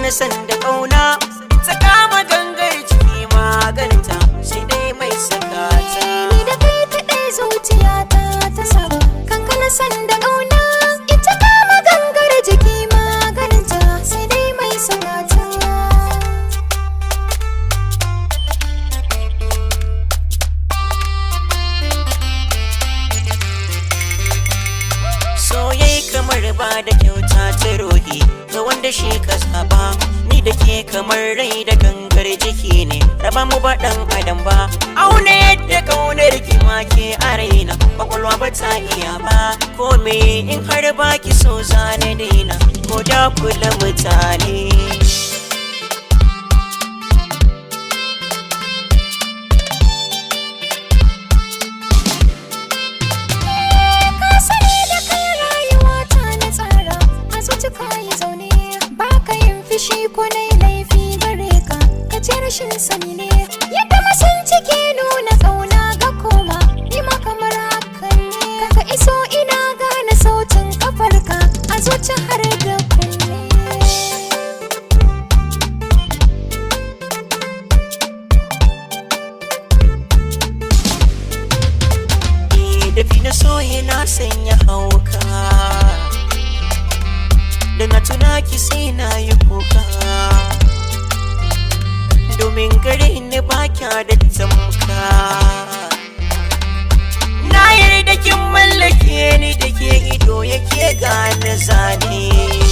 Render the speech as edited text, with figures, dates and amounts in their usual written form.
kankana sanda ƙauna ta kama gangar jiki maganinta sai dai mai sakata. Ni da kai kaɗai zuciyata ta saba, kankana sanda ƙauna ita kama gangar jiki maganinta sai dai mai sakata. Soyayya kamar ba da kyauta ta rohi ga wanda shi ka zaba, ni da ke kamar rai da gangar jiki ne, raba mu ba dan adam ba. Auna yadda kaunar ki ma ke a raina, kwakwalwa ba ta iya ba, ko me in har ba ki so zane daina, ko da kula mutane. Shi ko na yi laifi gare ka, ka ce rashin sani ne yadda masanci ke nuna ƙauna ga koma, ni ma kamar hakan ne. Kaka iso ina gane sautin ƙafarka a zuci har da kunne. Dafi na so yana sanya hauka, da na tuna ki sai na yi kuka, domin gare ni ba kya da tamka. Na yarda kin mallake ni da ke ido yake gane zane.